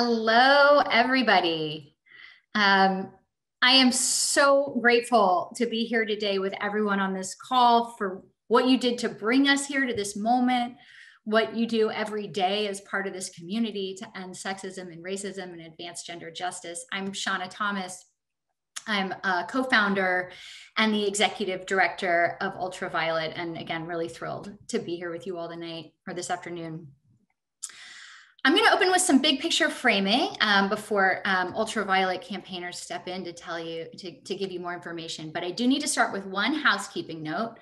Hello, everybody. I am so grateful to be here today with everyone on this call for what you did to bring us here to this moment, what you do every day as part of this community to end sexism and racism and advance gender justice. I'm Shauna Thomas. I'm a co-founder and the executive director of UltraViolet. And again, really thrilled to be here with you all tonight or this afternoon. I'm going to open with some big picture framing before UltraViolet campaigners step in to tell you, to give you more information. But I do need to start with one housekeeping note.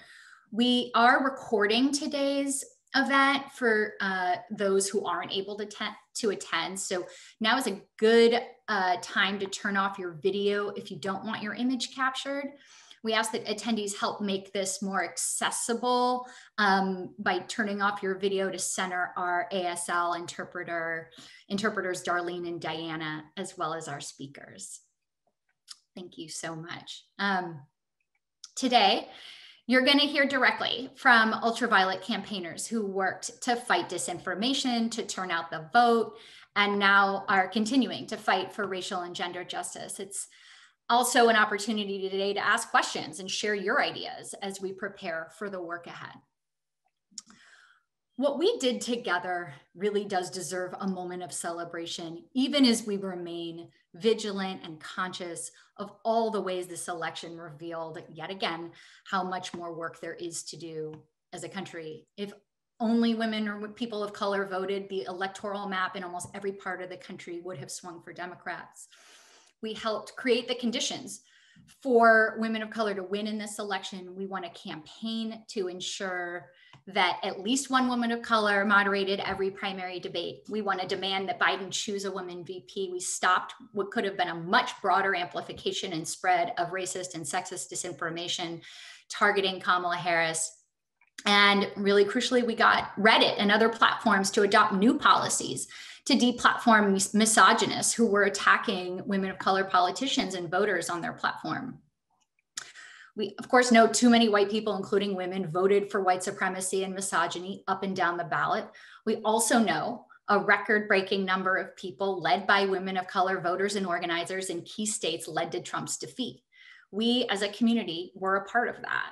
We are recording today's event for those who aren't able to attend. So now is a good time to turn off your video if you don't want your image captured. We ask that attendees help make this more accessible by turning off your video to center our ASL interpreters, Darlene and Diana, as well as our speakers. Thank you so much. Today, you're going to hear directly from UltraViolet campaigners who worked to fight disinformation, to turn out the vote, and now are continuing to fight for racial and gender justice. It's also an opportunity today to ask questions and share your ideas as we prepare for the work ahead. What we did together really does deserve a moment of celebration, even as we remain vigilant and conscious of all the ways this election revealed yet again how much more work there is to do as a country. If only women or people of color voted, the electoral map in almost every part of the country would have swung for Democrats. We helped create the conditions for women of color to win in this election. We want to campaign to ensure that at least one woman of color moderated every primary debate. We want to demand that Biden choose a woman VP. We stopped what could have been a much broader amplification and spread of racist and sexist disinformation targeting Kamala Harris. And really crucially, we got Reddit and other platforms to adopt new policies to deplatform misogynists who were attacking women of color politicians and voters on their platform. We, of course, know too many white people, including women, voted for white supremacy and misogyny up and down the ballot. We also know a record-breaking number of people led by women of color voters and organizers in key states led to Trump's defeat. We, as a community, were a part of that.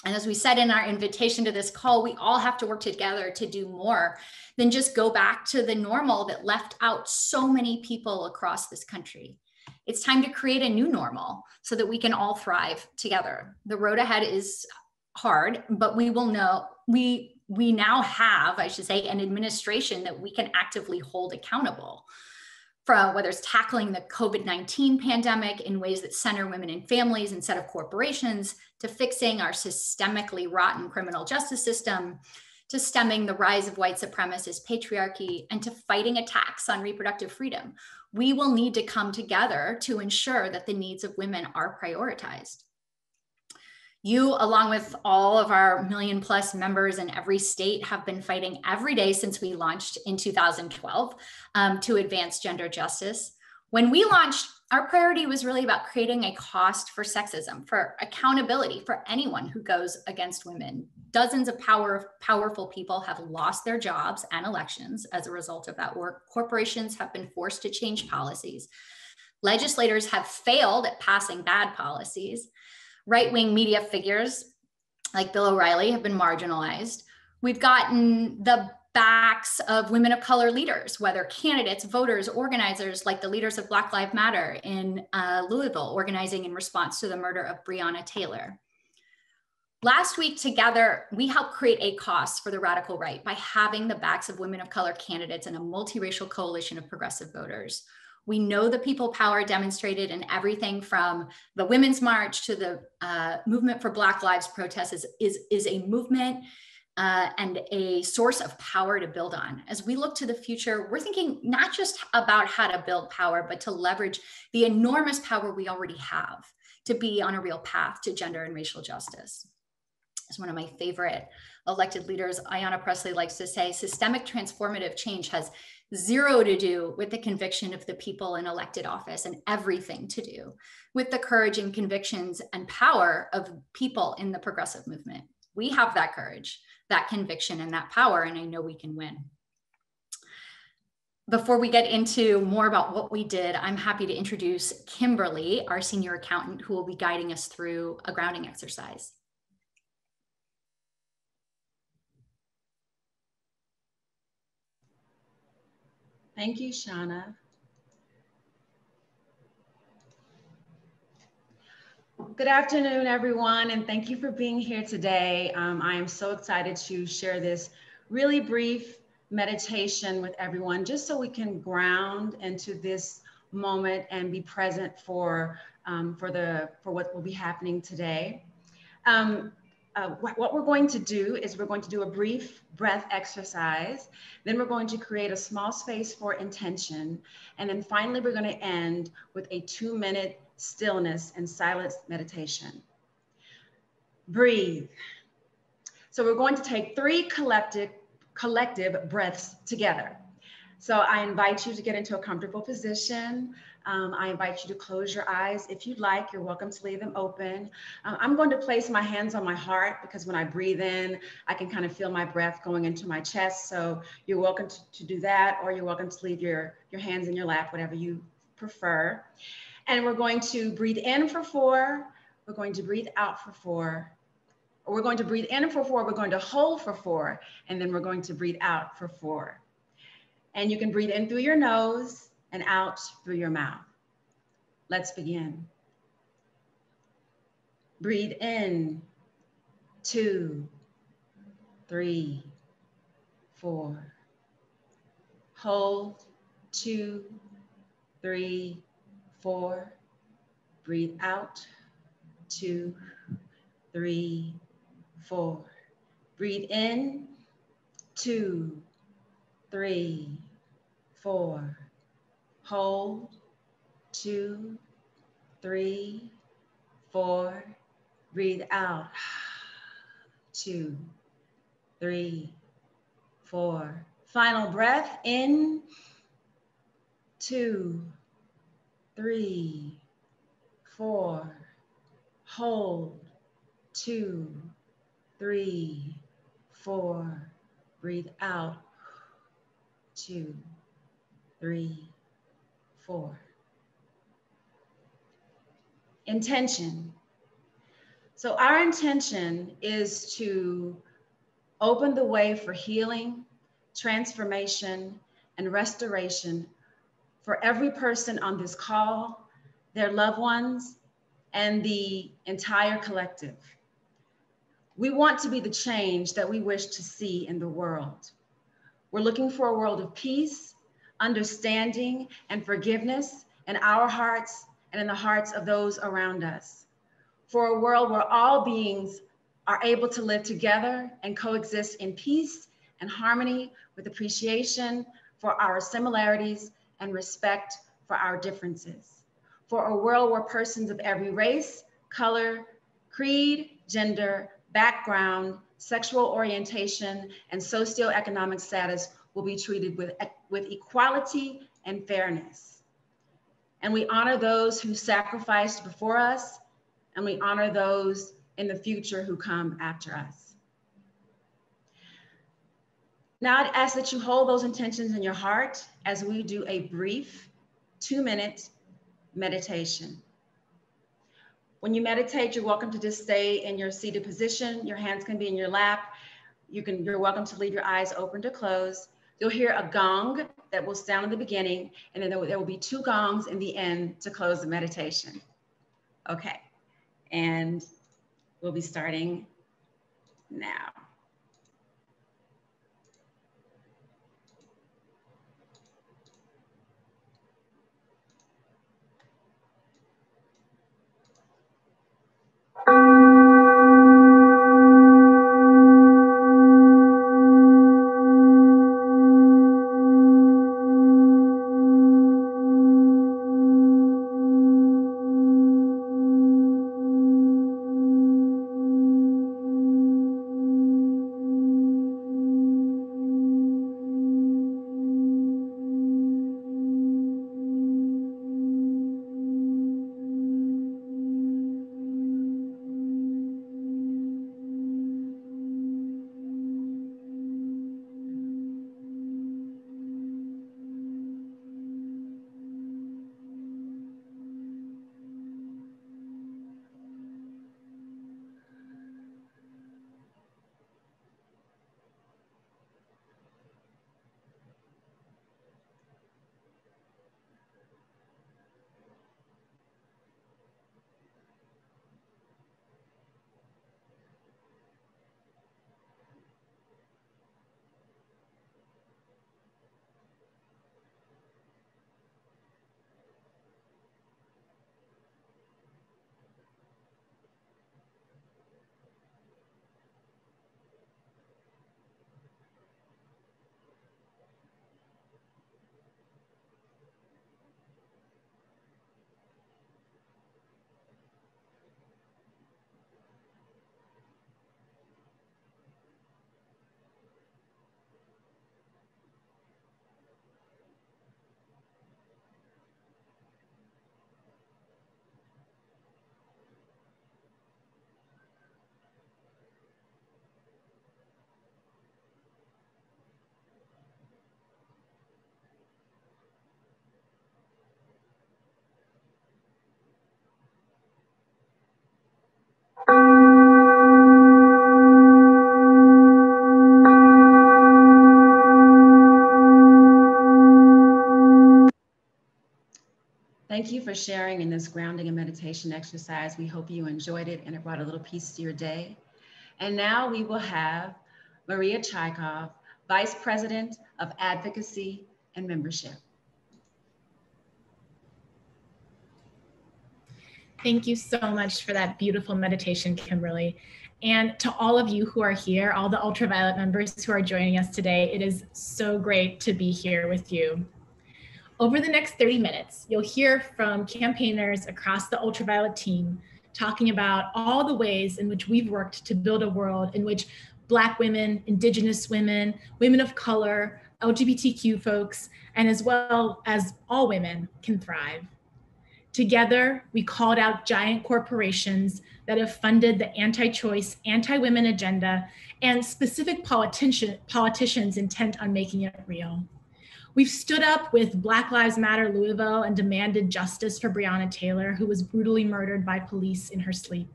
And as we said in our invitation to this call, we all have to work together to do more than just go back to the normal that left out so many people across this country. It's time to create a new normal so that we can all thrive together. The road ahead is hard, but we will know, we now have, I should say, an administration that we can actively hold accountable, from whether it's tackling the COVID-19 pandemic in ways that center women and families instead of corporations, to fixing our systemically rotten criminal justice system, to stemming the rise of white supremacist patriarchy, and to fighting attacks on reproductive freedom. We will need to come together to ensure that the needs of women are prioritized. You, along with all of our million-plus members in every state, have been fighting every day since we launched in 2012 to advance gender justice. When we launched, our priority was really about creating a cost for sexism, for accountability for anyone who goes against women. Dozens of powerful people have lost their jobs and elections as a result of that work. Corporations have been forced to change policies. Legislators have failed at passing bad policies. Right-wing media figures like Bill O'Reilly have been marginalized. We've gotten the backs of women of color leaders, whether candidates, voters, organizers, like the leaders of Black Lives Matter in Louisville, organizing in response to the murder of Breonna Taylor. Last week together, we helped create a cause for the radical right by having the backs of women of color candidates in a multiracial coalition of progressive voters. We know the people power demonstrated in everything from the Women's March to the movement for Black Lives protests is a movement and a source of power to build on. As we look to the future, we're thinking not just about how to build power, but to leverage the enormous power we already have to be on a real path to gender and racial justice. As one of my favorite elected leaders, Ayanna Pressley, likes to say, systemic transformative change has zero to do with the conviction of the people in elected office and everything to do with the courage and convictions and power of people in the progressive movement. We have that courage, that conviction, and that power, and I know we can win. Before we get into more about what we did, I'm happy to introduce Kimberly, our senior accountant, who will be guiding us through a grounding exercise. Thank you, Shauna. Good afternoon, everyone, and thank you for being here today. I am so excited to share this really brief meditation with everyone, just so we can ground into this moment and be present for what will be happening today. What we're going to do is we're going to do a brief breath exercise. Then we're going to create a small space for intention. And then finally, we're going to end with a 2-minute stillness and silence meditation. Breathe. So we're going to take 3 collective breaths together. So I invite you to get into a comfortable position. I invite you to close your eyes. If you'd like, you're welcome to leave them open. I'm going to place my hands on my heart because when I breathe in, I can kind of feel my breath going into my chest. So you're welcome to do that, or you're welcome to leave your hands in your lap, whatever you prefer. And we're going to breathe in for 4. We're going to breathe out for 4. Or we're going to breathe in for 4. We're going to hold for 4. And then we're going to breathe out for 4. And you can breathe in through your nose and out through your mouth. Let's begin. Breathe in, 2, 3, 4. Hold, 2, 3, 4. Breathe out, 2, 3, 4. Breathe in, 2, 3, 4. Hold, 2, 3, 4. Breathe out, 2, 3, 4. Final breath in, 2, 3, 4. Hold, 2, 3, 4. Breathe out, 2, 3, 4. Intention. So our intention is to open the way for healing, transformation, and restoration for every person on this call, their loved ones, and the entire collective. We want to be the change that we wish to see in the world. We're looking for a world of peace, understanding, and forgiveness in our hearts and in the hearts of those around us. For a world where all beings are able to live together and coexist in peace and harmony with appreciation for our similarities and respect for our differences. For a world where persons of every race, color, creed, gender, background, sexual orientation, and socioeconomic status will be treated with equality and fairness. And we honor those who sacrificed before us, and we honor those in the future who come after us. Now I'd ask that you hold those intentions in your heart as we do a brief 2-minute meditation. When you meditate, you're welcome to just stay in your seated position. Your hands can be in your lap. You're welcome to leave your eyes open to close. You'll hear a gong that will sound in the beginning, and then there will be 2 gongs in the end to close the meditation. Okay, and we'll be starting now. Thank you for sharing in this grounding and meditation exercise. We hope you enjoyed it and it brought a little peace to your day. And now we will have Maria Chaikov, Vice President of Advocacy and Membership. Thank you so much for that beautiful meditation, Kimberly. And to all of you who are here, all the UltraViolet members who are joining us today, it is so great to be here with you. Over the next 30 minutes, you'll hear from campaigners across the UltraViolet team talking about all the ways in which we've worked to build a world in which Black women, Indigenous women, women of color, LGBTQ folks, and as well as all women can thrive. Together, we called out giant corporations that have funded the anti-choice, anti-women agenda and specific politicians intent on making it real. We've stood up with Black Lives Matter Louisville and demanded justice for Breonna Taylor, who was brutally murdered by police in her sleep.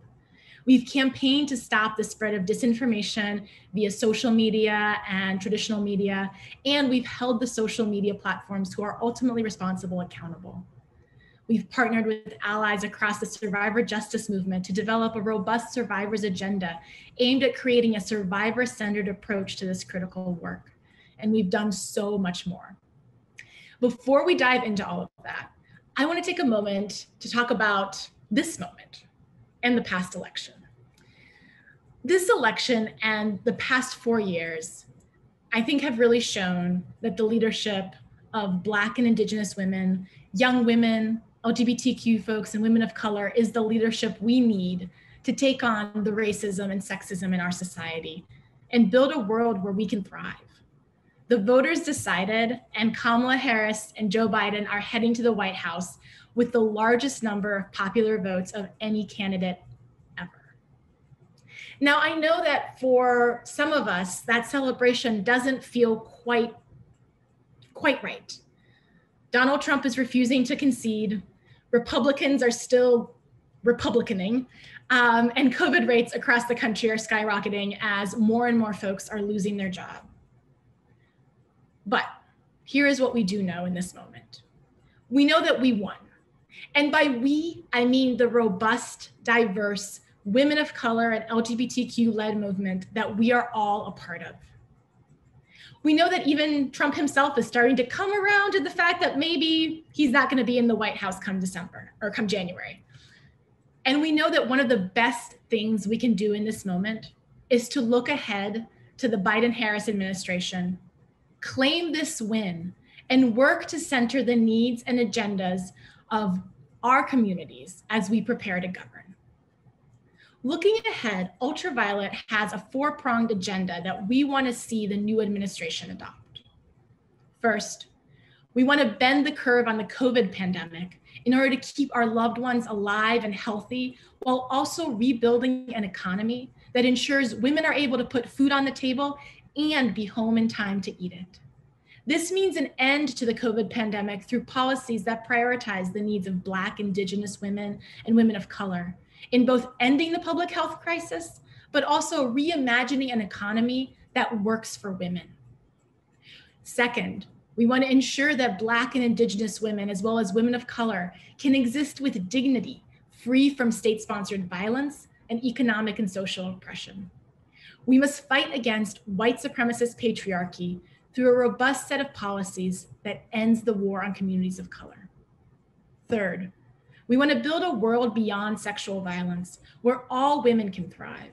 We've campaigned to stop the spread of disinformation via social media and traditional media, and we've held the social media platforms who are ultimately responsible accountable. We've partnered with allies across the survivor justice movement to develop a robust survivors agenda aimed at creating a survivor-centered approach to this critical work. And we've done so much more. Before we dive into all of that, I want to take a moment to talk about this moment and the past election. This election and the past 4 years, I think, have really shown that the leadership of Black and Indigenous women, young women, LGBTQ folks, and women of color is the leadership we need to take on the racism and sexism in our society and build a world where we can thrive. The voters decided, and Kamala Harris and Joe Biden are heading to the White House with the largest number of popular votes of any candidate ever. Now, I know that for some of us, that celebration doesn't feel quite right. Donald Trump is refusing to concede. Republicans are still Republicaning, and COVID rates across the country are skyrocketing as more and more folks are losing their job. But here is what we do know in this moment. We know that we won. And by we, I mean the robust, diverse, women of color and LGBTQ-led movement that we are all a part of. We know that even Trump himself is starting to come around to the fact that maybe he's not going to be in the White House come December or come January. And we know that one of the best things we can do in this moment is to look ahead to the Biden-Harris administration, claim this win, and work to center the needs and agendas of our communities as we prepare to govern. Looking ahead, UltraViolet has a four-pronged agenda that we want to see the new administration adopt. First, we want to bend the curve on the COVID pandemic in order to keep our loved ones alive and healthy, while also rebuilding an economy that ensures women are able to put food on the table and be home in time to eat it. This means an end to the COVID pandemic through policies that prioritize the needs of Black, Indigenous women and women of color, in both ending the public health crisis, but also reimagining an economy that works for women. Second, we want to ensure that Black and Indigenous women, as well as women of color, can exist with dignity, free from state-sponsored violence and economic and social oppression. We must fight against white supremacist patriarchy through a robust set of policies that ends the war on communities of color. Third, we want to build a world beyond sexual violence where all women can thrive.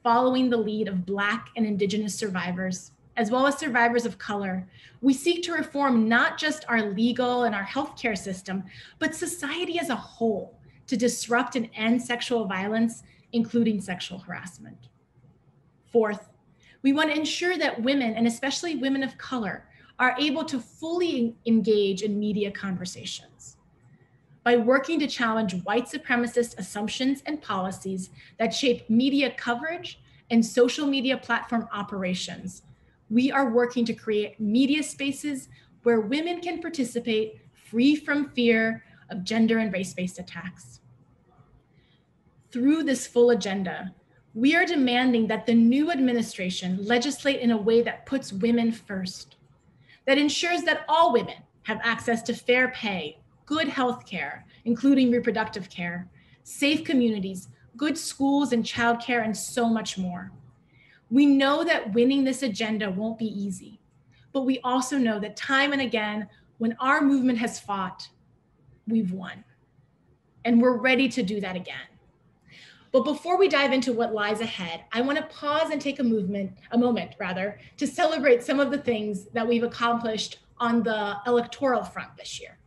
Following the lead of Black and Indigenous survivors, as well as survivors of color, we seek to reform not just our legal and our healthcare system, but society as a whole to disrupt and end sexual violence, including sexual harassment. Fourth, we want to ensure that women, and especially women of color, are able to fully engage in media conversations. By working to challenge white supremacist assumptions and policies that shape media coverage and social media platform operations, we are working to create media spaces where women can participate free from fear of gender and race-based attacks. Through this full agenda, we are demanding that the new administration legislate in a way that puts women first, that ensures that all women have access to fair pay, good health care, including reproductive care, safe communities, good schools and childcare, and so much more. We know that winning this agenda won't be easy, but we also know that time and again, when our movement has fought, we've won. And we're ready to do that again. But before we dive into what lies ahead, I want to pause and take a moment to celebrate some of the things that we've accomplished on the electoral front this year.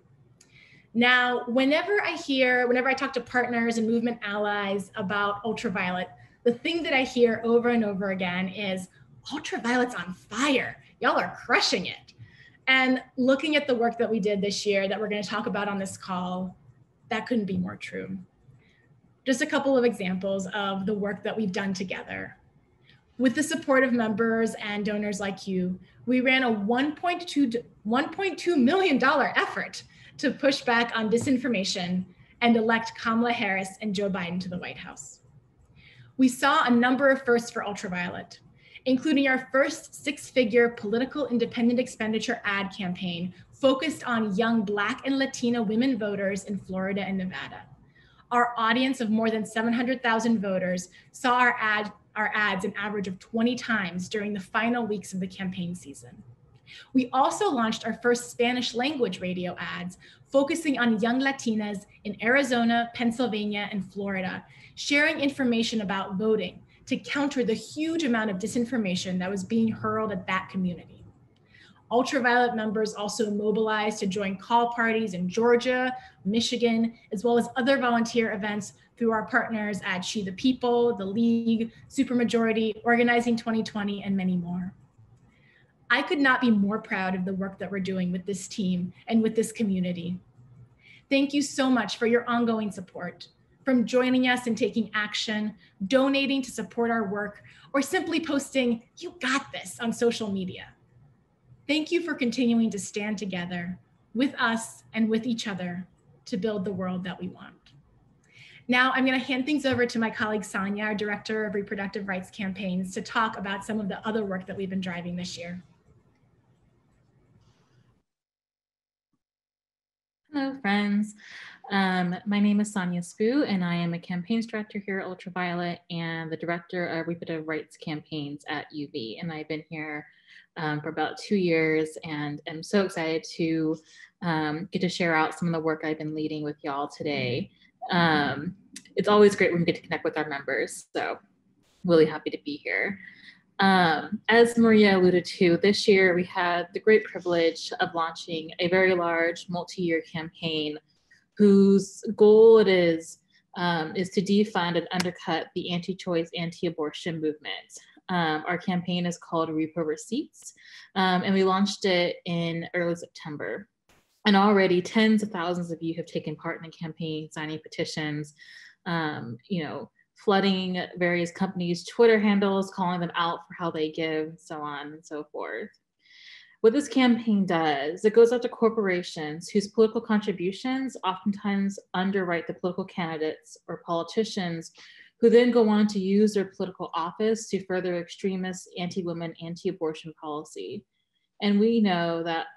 Now, whenever I talk to partners and movement allies about UltraViolet, the thing that I hear over and over again is, UltraViolet's on fire. Y'all are crushing it. And looking at the work that we did this year that we're going to talk about on this call, that couldn't be more true. Just a couple of examples of the work that we've done together. With the support of members and donors like you, we ran a $1.2 million effort to push back on disinformation and elect Kamala Harris and Joe Biden to the White House. We saw a number of firsts for UltraViolet, including our first six-figure political independent expenditure ad campaign focused on young Black and Latina women voters in Florida and Nevada. Our audience of more than 700,000 voters saw our ads an average of 20 times during the final weeks of the campaign season. We also launched our first Spanish language radio ads, focusing on young Latinas in Arizona, Pennsylvania, and Florida, sharing information about voting to counter the huge amount of disinformation that was being hurled at that community. UltraViolet members also mobilized to join call parties in Georgia, Michigan, as well as other volunteer events through our partners at She the People, The League, Supermajority, Organizing 2020, and many more. I could not be more proud of the work that we're doing with this team and with this community. Thank you so much for your ongoing support, from joining us and taking action, donating to support our work, or simply posting, "You got this," on social media. Thank you for continuing to stand together with us and with each other to build the world that we want. Now I'm going to hand things over to my colleague Sonia, our Director of Reproductive Rights Campaigns, to talk about some of the other work that we've been driving this year. Hello, friends. My name is Sonia Spoo, and I am a campaigns director here at UltraViolet and the Director of Reproductive Rights Campaigns at UV. And I've been here for about 2 years, and I'm so excited to get to share out some of the work I've been leading with y'all today. It's always great when we get to connect with our members, so really happy to be here. As Maria alluded to, this year we had the great privilege of launching a very large multi-year campaign whose goal it is to defund and undercut the anti-choice, anti-abortion movement. Our campaign is called Repo Receipts, and we launched it in early September. And already tens of thousands of you have taken part in the campaign, signing petitions, flooding various companies' Twitter handles, calling them out for how they give, so on and so forth. What this campaign does, it goes out to corporations whose political contributions oftentimes underwrite the political candidates or politicians who then go on to use their political office to further extremist anti-women, anti-abortion policy. And we know that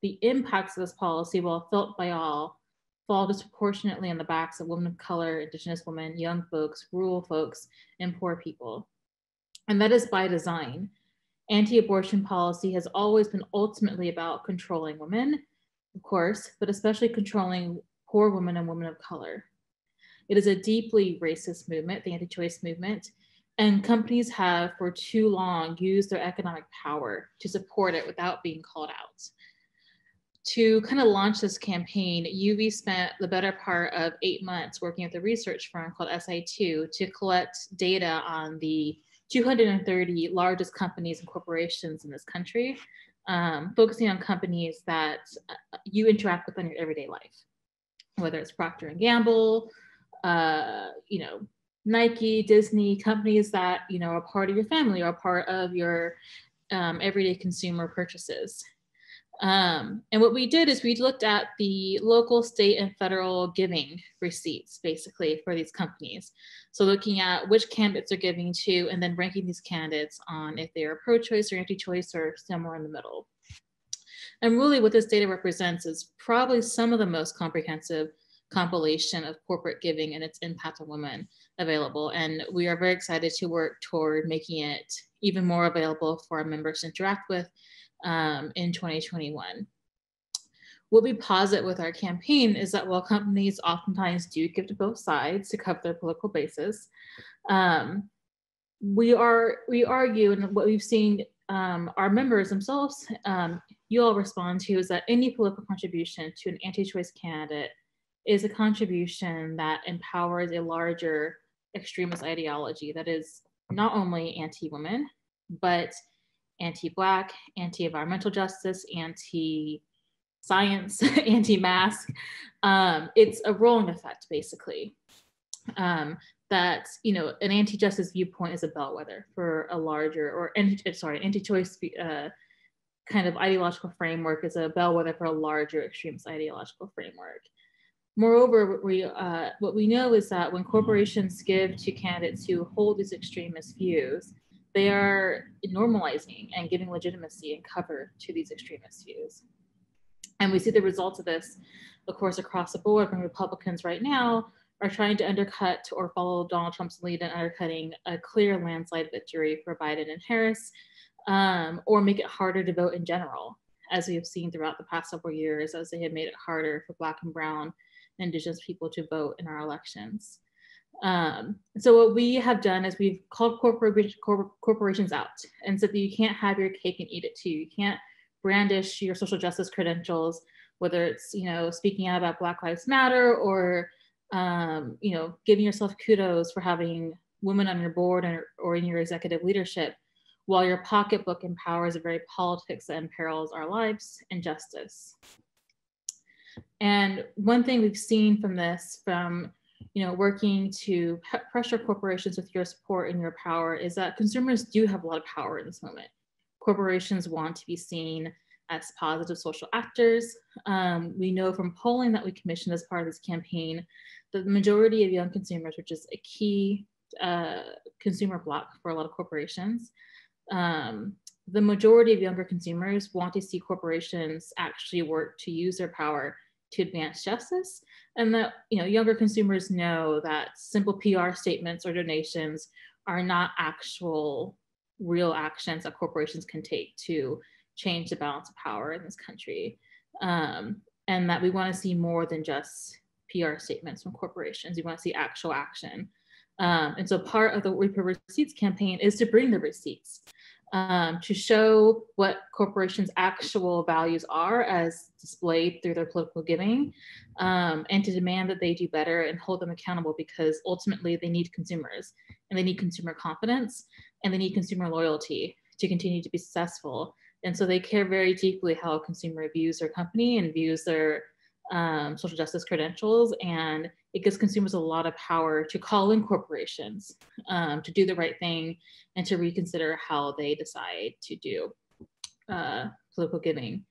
the impacts of this policy, while felt by all, fall disproportionately on the backs of women of color, Indigenous women, young folks, rural folks, and poor people. And that is by design. Anti-abortion policy has always been ultimately about controlling women, of course, but especially controlling poor women and women of color. It is a deeply racist movement, the anti-choice movement, and companies have for too long used their economic power to support it without being called out. To kind of launch this campaign, UV spent the better part of 8 months working with a research firm called SI2 to collect data on the 230 largest companies and corporations in this country, focusing on companies that you interact with in your everyday life, whether it's Procter & Gamble, Nike, Disney, companies that, are part of your family or a part of your everyday consumer purchases. And what we did is we looked at the local, state, and federal giving receipts, basically, for these companies. So looking at which candidates are giving to, and then ranking these candidates on if they are pro-choice or anti-choice or somewhere in the middle. And really what this data represents is probably some of the most comprehensive compilation of corporate giving and its impact on women available. And we are very excited to work toward making it even more available for our members to interact with in 2021. What we posit with our campaign is that while companies oftentimes do give to both sides to cover their political bases, we argue, and what we've seen our members themselves, you all respond to, is that any political contribution to an anti-choice candidate is a contribution that empowers a larger extremist ideology that is not only anti-women, but anti-Black, anti-environmental justice, anti-science, anti-mask. It's a rolling effect, basically. That, you know, an anti-justice viewpoint is a bellwether for a larger, or anti-choice kind of ideological framework is a bellwether for a larger extremist ideological framework. Moreover, what we know is that when corporations give to candidates who hold these extremist views, they are normalizing and giving legitimacy and cover to these extremist views. And we see the results of this, of course, across the board when Republicans right now are trying to undercut or follow Donald Trump's lead in undercutting a clear landslide victory for Biden and Harris, or make it harder to vote in general, as we have seen throughout the past several years, as they have made it harder for Black and Brown and Indigenous people to vote in our elections. So what we have done is we've called corporations out and said that you can't have your cake and eat it too. You can't brandish your social justice credentials, whether it's, you know, speaking out about Black Lives Matter or you know, giving yourself kudos for having women on your board or in your executive leadership, while your pocketbook empowers the very politics that imperils our lives and justice. And one thing we've seen from this, from, you know, working to pressure corporations with your support and your power, is that consumers do have a lot of power in this moment. Corporations want to be seen as positive social actors. We know from polling that we commissioned as part of this campaign that the majority of young consumers, which is a key consumer block for a lot of corporations, the majority of younger consumers want to see corporations actually work to use their power to advance justice, and that, you know, younger consumers know that simple PR statements or donations are not actual real actions that corporations can take to change the balance of power in this country, and that we want to see more than just PR statements from corporations. We want to see actual action. And so part of the Reaper Receipts campaign is to bring the receipts, to show what corporations' actual values are as displayed through their political giving, and to demand that they do better and hold them accountable, because ultimately they need consumers, and they need consumer confidence, and they need consumer loyalty to continue to be successful. And so they care very deeply how a consumer views their company and views their social justice credentials. And it gives consumers a lot of power to call in corporations to do the right thing and to reconsider how they decide to do political giving.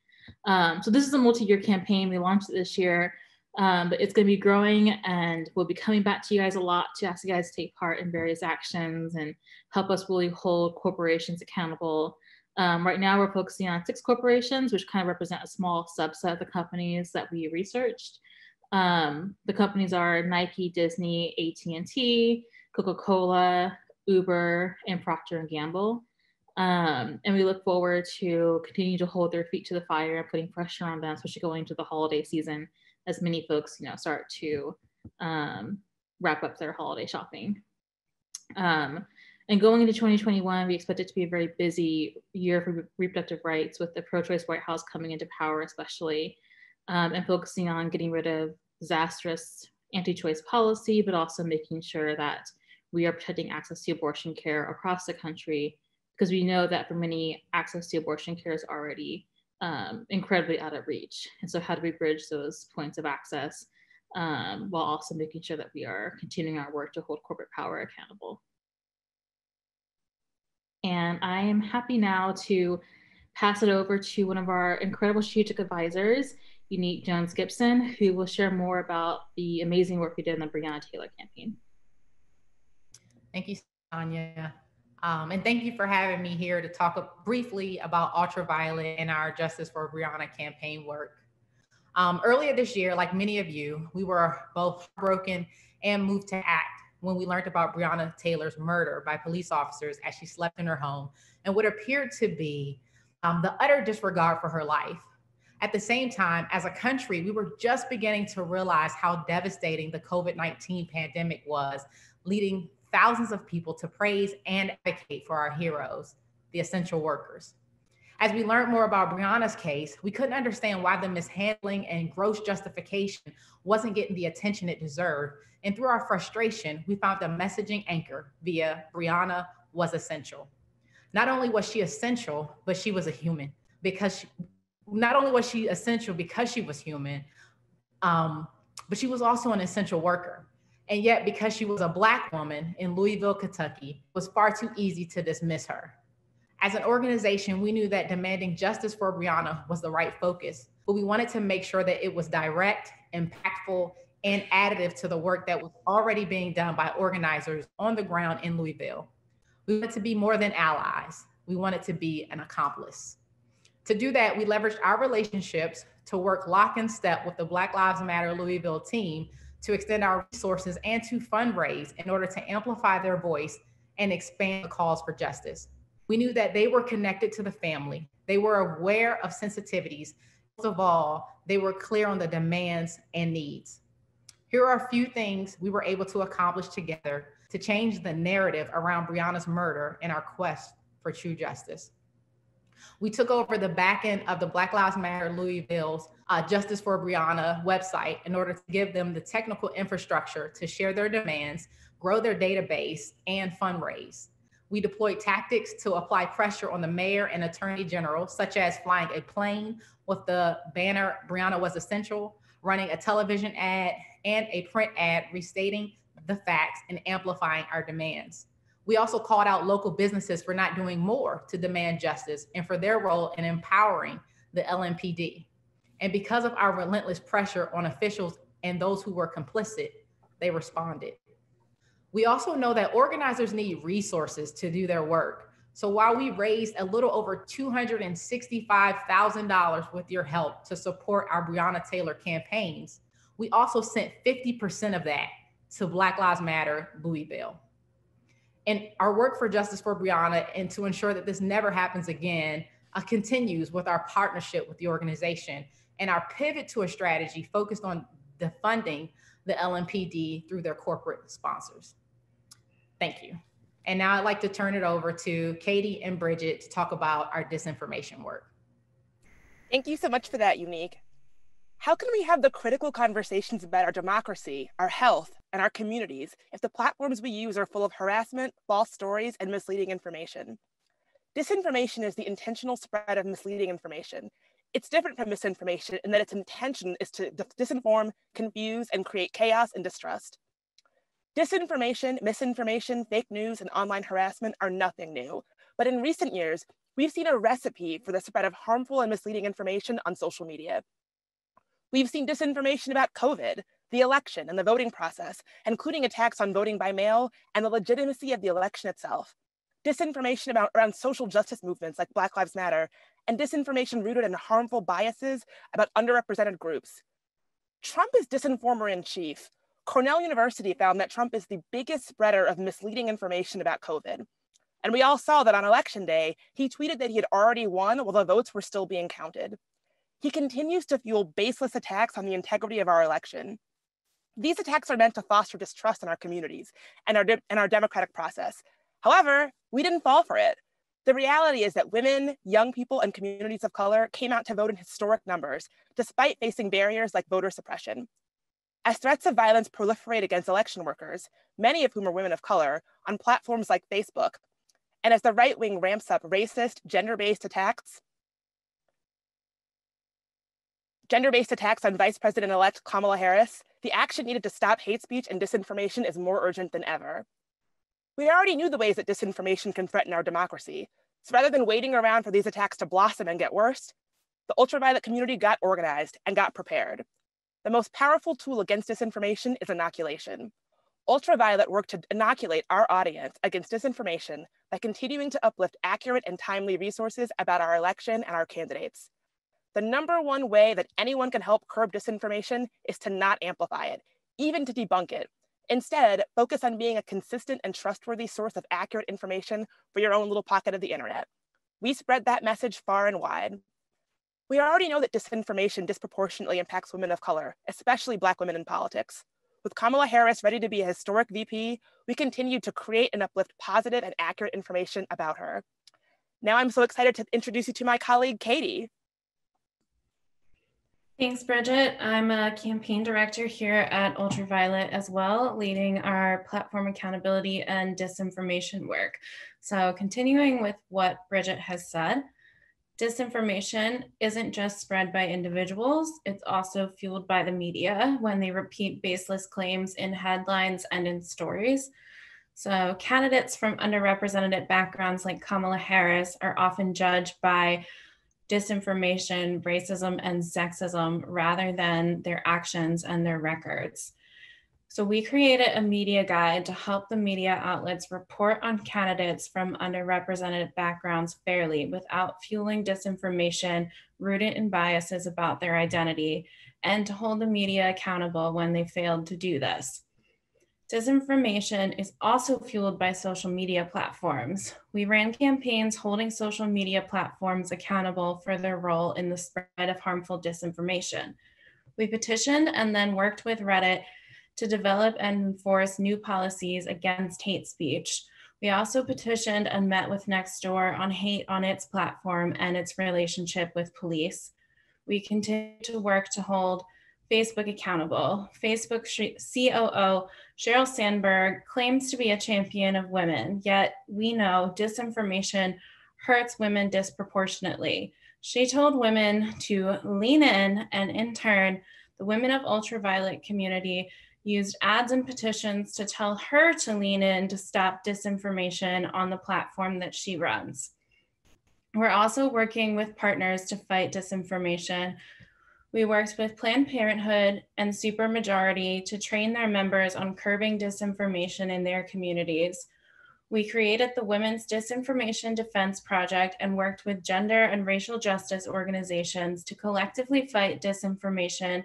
So this is a multi-year campaign. We launched it this year, but it's going to be growing, and we'll be coming back to you guys a lot to ask you guys to take part in various actions and help us really hold corporations accountable. Right now, we're focusing on 6 corporations, which kind of represent a small subset of the companies that we researched. The companies are Nike, Disney, AT&T, Coca-Cola, Uber, and Procter & Gamble. And we look forward to continuing to hold their feet to the fire and putting pressure on them, especially going into the holiday season, as many folks, you know, start to wrap up their holiday shopping. And going into 2021, we expect it to be a very busy year for reproductive rights, with the pro-choice White House coming into power especially, and focusing on getting rid of disastrous anti-choice policy, but also making sure that we are protecting access to abortion care across the country, because we know that for many, access to abortion care is already incredibly out of reach. And so how do we bridge those points of access while also making sure that we are continuing our work to hold corporate power accountable? And I am happy now to pass it over to one of our incredible strategic advisors, Unique Jones-Gibson, who will share more about the amazing work we did in the Breonna Taylor campaign. Thank you, Sonia. And thank you for having me here to talk briefly about UltraViolet and our Justice for Breonna campaign work. Earlier this year, like many of you, we were both broken and moved to act when we learned about Breonna Taylor's murder by police officers as she slept in her home and what appeared to be the utter disregard for her life. At the same time, as a country, we were just beginning to realize how devastating the COVID-19 pandemic was, leading thousands of people to praise and advocate for our heroes, the essential workers. As we learned more about Breonna's case, we couldn't understand why the mishandling and gross justification wasn't getting the attention it deserved. And through our frustration, we found a messaging anchor via Breonna was essential. Not only was she essential, but she was a human not only was she essential because she was human, but she was also an essential worker. And yet, because she was a Black woman in Louisville, Kentucky, it was far too easy to dismiss her. As an organization, we knew that demanding justice for Breonna was the right focus, but we wanted to make sure that it was direct, impactful, and additive to the work that was already being done by organizers on the ground in Louisville. We wanted to be more than allies. We wanted to be an accomplice. To do that, we leveraged our relationships to work lock in step with the Black Lives Matter Louisville team to extend our resources and to fundraise in order to amplify their voice and expand the calls for justice. We knew that they were connected to the family. They were aware of sensitivities. Most of all, they were clear on the demands and needs. Here are a few things we were able to accomplish together to change the narrative around Breonna's murder in our quest for true justice. We took over the back end of the Black Lives Matter Louisville's Justice for Breonna website in order to give them the technical infrastructure to share their demands, grow their database, and fundraise. We deployed tactics to apply pressure on the mayor and attorney general, such as flying a plane with the banner Breonna was essential, running a television ad and a print ad restating the facts and amplifying our demands. We also called out local businesses for not doing more to demand justice and for their role in empowering the LMPD. And because of our relentless pressure on officials and those who were complicit, they responded. We also know that organizers need resources to do their work. So while we raised a little over $265,000 with your help to support our Breonna Taylor campaigns, we also sent 50% of that to Black Lives Matter Louisville. And our work for justice for Breonna and to ensure that this never happens again continues with our partnership with the organization and our pivot to a strategy focused on defunding the LMPD through their corporate sponsors. Thank you. And now I'd like to turn it over to Katie and Bridget to talk about our disinformation work. Thank you so much for that, Unique. How can we have the critical conversations about our democracy, our health, and our communities if the platforms we use are full of harassment, false stories, and misleading information? Disinformation is the intentional spread of misleading information. It's different from misinformation in that its intention is to disinform, confuse, and create chaos and distrust. Disinformation, misinformation, fake news, and online harassment are nothing new. But in recent years, we've seen a recipe for the spread of harmful and misleading information on social media. We've seen disinformation about COVID, the election, and the voting process, including attacks on voting by mail and the legitimacy of the election itself. Disinformation around social justice movements like Black Lives Matter, and disinformation rooted in harmful biases about underrepresented groups. Trump is disinformer in chief. Cornell University found that Trump is the biggest spreader of misleading information about COVID. And we all saw that on election day, he tweeted that he had already won while the votes were still being counted. He continues to fuel baseless attacks on the integrity of our election. These attacks are meant to foster distrust in our communities and our democratic process. However, we didn't fall for it. The reality is that women, young people, and communities of color came out to vote in historic numbers, despite facing barriers like voter suppression. As threats of violence proliferate against election workers, many of whom are women of color, on platforms like Facebook, and as the right wing ramps up racist, gender-based attacks on Vice President-elect Kamala Harris, the action needed to stop hate speech and disinformation is more urgent than ever. We already knew the ways that disinformation can threaten our democracy. So rather than waiting around for these attacks to blossom and get worse, the UltraViolet community got organized and got prepared. The most powerful tool against disinformation is inoculation. UltraViolet worked to inoculate our audience against disinformation by continuing to uplift accurate and timely resources about our election and our candidates. The number one way that anyone can help curb disinformation is to not amplify it, even to debunk it. Instead, focus on being a consistent and trustworthy source of accurate information for your own little pocket of the internet. We spread that message far and wide. We already know that disinformation disproportionately impacts women of color, especially Black women in politics. With Kamala Harris ready to be a historic VP, we continue to create and uplift positive and accurate information about her. Now I'm so excited to introduce you to my colleague, Katie. Thanks, Bridget. I'm a campaign director here at UltraViolet as well, leading our platform accountability and disinformation work. So continuing with what Bridget has said, disinformation isn't just spread by individuals, it's also fueled by the media when they repeat baseless claims in headlines and in stories. So candidates from underrepresented backgrounds like Kamala Harris are often judged by disinformation, racism, and sexism rather than their actions and their records. So we created a media guide to help the media outlets report on candidates from underrepresented backgrounds fairly without fueling disinformation rooted in biases about their identity, and to hold the media accountable when they failed to do this. Disinformation is also fueled by social media platforms. We ran campaigns holding social media platforms accountable for their role in the spread of harmful disinformation. We petitioned and then worked with Reddit to develop and enforce new policies against hate speech. We also petitioned and met with Nextdoor on hate on its platform and its relationship with police. We continue to work to hold Facebook accountable. Facebook COO Sheryl Sandberg claims to be a champion of women, yet we know disinformation hurts women disproportionately. She told women to lean in turn, the women of UltraViolet community used ads and petitions to tell her to lean in to stop disinformation on the platform that she runs. We're also working with partners to fight disinformation. We worked with Planned Parenthood and Supermajority to train their members on curbing disinformation in their communities. We created the Women's Disinformation Defense Project and worked with gender and racial justice organizations to collectively fight disinformation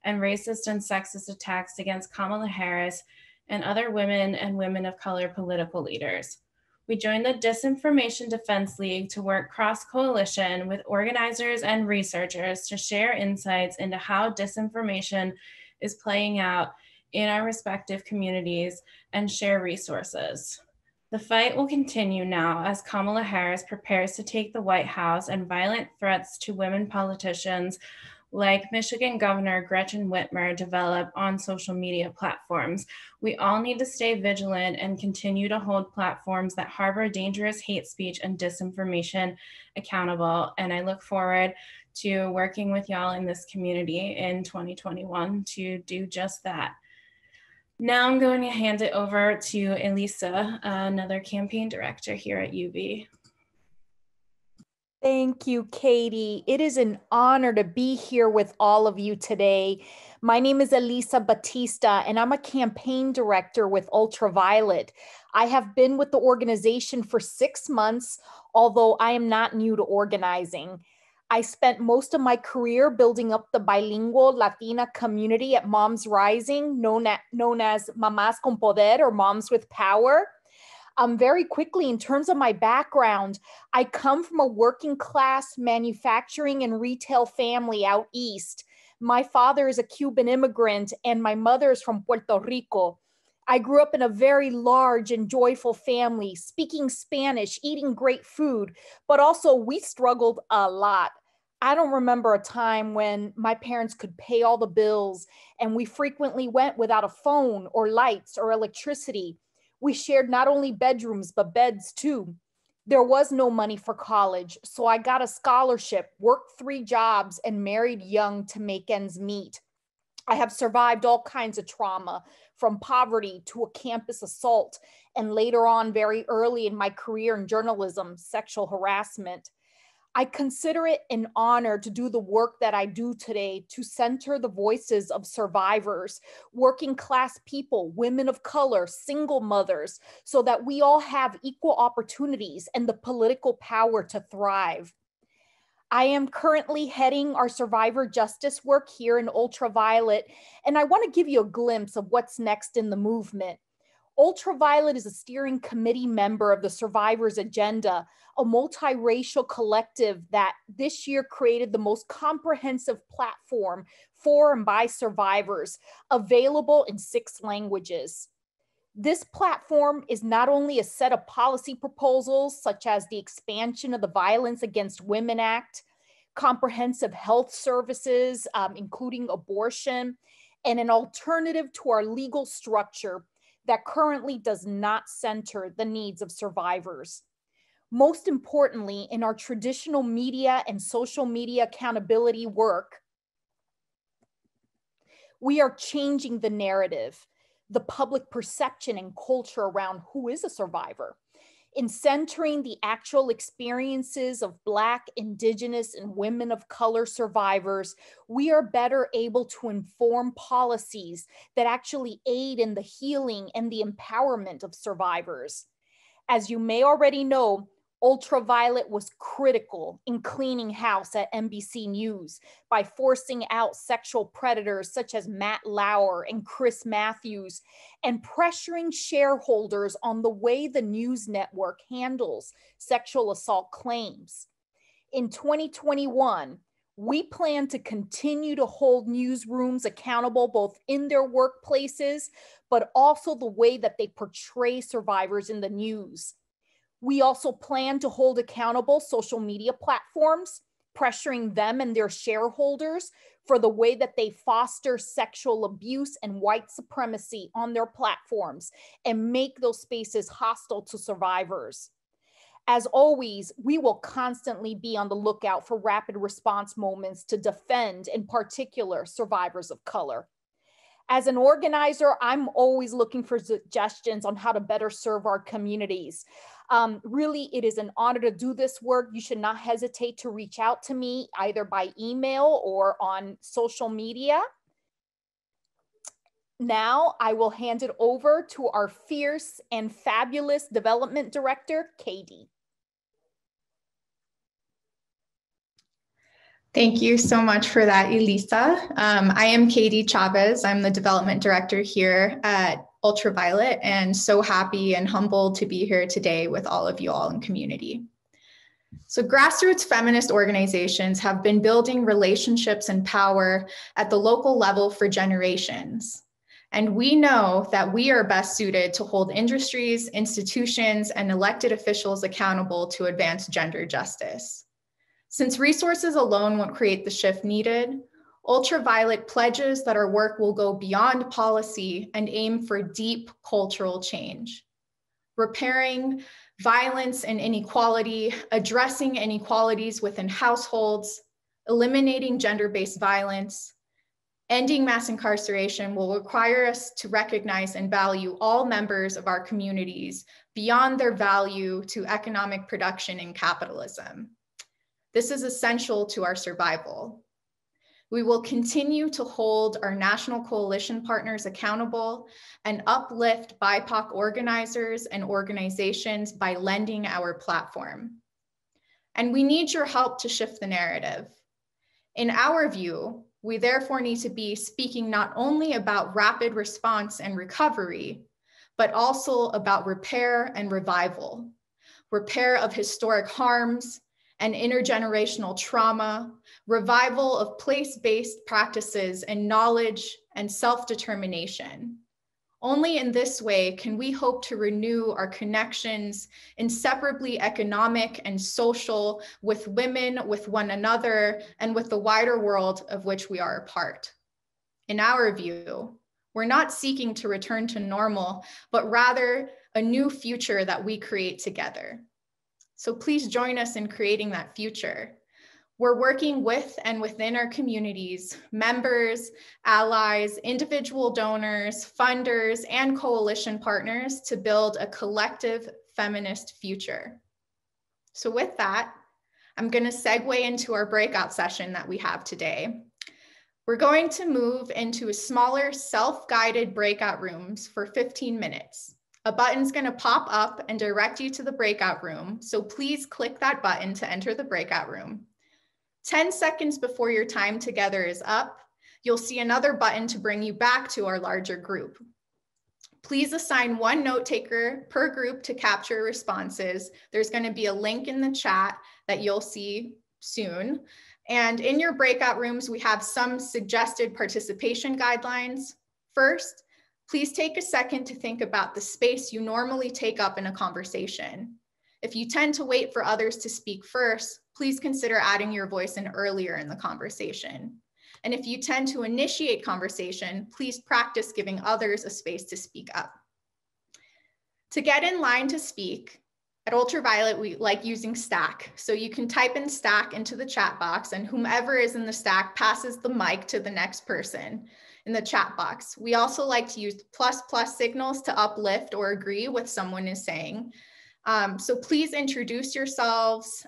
and racist and sexist attacks against Kamala Harris and other women and women of color political leaders. We joined the Disinformation Defense League to work cross-coalition with organizers and researchers to share insights into how disinformation is playing out in our respective communities and share resources. The fight will continue now as Kamala Harris prepares to take the White House, and violent threats to women politicians like Michigan Governor Gretchen Whitmer develop on social media platforms. We all need to stay vigilant and continue to hold platforms that harbor dangerous hate speech and disinformation accountable. And I look forward to working with y'all in this community in 2021 to do just that. Now I'm going to hand it over to Elisa, another campaign director here at UV. Thank you, Katie. It is an honor to be here with all of you today. My name is Elisa Batista, and I'm a campaign director with UltraViolet. I have been with the organization for 6 months, although I am not new to organizing. I spent most of my career building up the bilingual Latina community at Moms Rising, known as Mamás con Poder or Moms with Power. Very quickly, in terms of my background, I come from a working class manufacturing and retail family out east. My father is a Cuban immigrant and my mother is from Puerto Rico. I grew up in a very large and joyful family, speaking Spanish, eating great food, but also we struggled a lot. I don't remember a time when my parents could pay all the bills, and we frequently went without a phone or lights or electricity. We shared not only bedrooms, but beds too. There was no money for college, so I got a scholarship, worked 3 jobs, and married young to make ends meet. I have survived all kinds of trauma, from poverty to a campus assault, and later on, very early in my career in journalism, sexual harassment. I consider it an honor to do the work that I do today to center the voices of survivors, working class people, women of color, single mothers, so that we all have equal opportunities and the political power to thrive. I am currently heading our survivor justice work here in UltraViolet, and I want to give you a glimpse of what's next in the movement. UltraViolet is a steering committee member of the Survivors Agenda, a multiracial collective that this year created the most comprehensive platform for and by survivors, available in 6 languages. This platform is not only a set of policy proposals, such as the expansion of the Violence Against Women Act, comprehensive health services, including abortion, and an alternative to our legal structure that currently does not center the needs of survivors. Most importantly, in our traditional media and social media accountability work, we are changing the narrative, the public perception and culture around who is a survivor. In centering the actual experiences of Black, Indigenous, and women of color survivors, we are better able to inform policies that actually aid in the healing and the empowerment of survivors. As you may already know, UltraViolet was critical in cleaning house at NBC News by forcing out sexual predators such as Matt Lauer and Chris Matthews, and pressuring shareholders on the way the news network handles sexual assault claims. In 2021, we plan to continue to hold newsrooms accountable both in their workplaces, but also the way that they portray survivors in the news. We also plan to hold accountable social media platforms, pressuring them and their shareholders for the way that they foster sexual abuse and white supremacy on their platforms and make those spaces hostile to survivors. As always, we will constantly be on the lookout for rapid response moments to defend, in particular, survivors of color. As an organizer, I'm always looking for suggestions on how to better serve our communities. Really, it is an honor to do this work. You should not hesitate to reach out to me either by email or on social media. Now I will hand it over to our fierce and fabulous development director, Katie. Thank you so much for that, Elisa. I am Katie Chavez. I'm the development director here at UltraViolet, and so happy and humbled to be here today with all of you all in community. So grassroots feminist organizations have been building relationships and power at the local level for generations. And we know that we are best suited to hold industries, institutions, and elected officials accountable to advance gender justice. Since resources alone won't create the shift needed, UltraViolet pledges that our work will go beyond policy and aim for deep cultural change. Repairing violence and inequality, addressing inequalities within households, eliminating gender-based violence, ending mass incarceration will require us to recognize and value all members of our communities beyond their value to economic production and capitalism. This is essential to our survival. We will continue to hold our national coalition partners accountable and uplift BIPOC organizers and organizations by lending our platform. And we need your help to shift the narrative. In our view, we therefore need to be speaking not only about rapid response and recovery, but also about repair and revival, repair of historic harms and intergenerational trauma, revival of place-based practices and knowledge and self-determination. Only in this way can we hope to renew our connections, inseparably economic and social, with women, with one another, and with the wider world of which we are a part. In our view, we're not seeking to return to normal, but rather a new future that we create together. So please join us in creating that future. We're working with and within our communities, members, allies, individual donors, funders, and coalition partners to build a collective feminist future. So with that, I'm going to segue into our breakout session that we have today. We're going to move into a smaller self-guided breakout rooms for 15 minutes. A button's going to pop up and direct you to the breakout room, so please click that button to enter the breakout room. 10 seconds before your time together is up, you'll see another button to bring you back to our larger group. Please assign one note taker per group to capture responses. There's going to be a link in the chat that you'll see soon. And in your breakout rooms, we have some suggested participation guidelines. First, please take a second to think about the space you normally take up in a conversation. If you tend to wait for others to speak first, please consider adding your voice in earlier in the conversation. And if you tend to initiate conversation, please practice giving others a space to speak up. To get in line to speak, at UltraViolet, we like using stack. So you can type in stack into the chat box, and whomever is in the stack passes the mic to the next person in the chat box. We also like to use ++ signals to uplift or agree with someone is saying. So please introduce yourselves,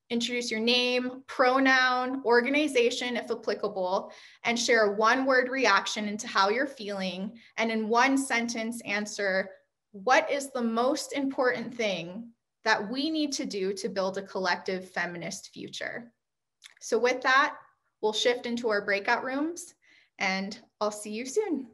introduce your name, pronoun, organization, if applicable, and share a one-word reaction into how you're feeling. And in one sentence, answer, what is the most important thing that we need to do to build a collective feminist future? So with that, we'll shift into our breakout rooms, and I'll see you soon.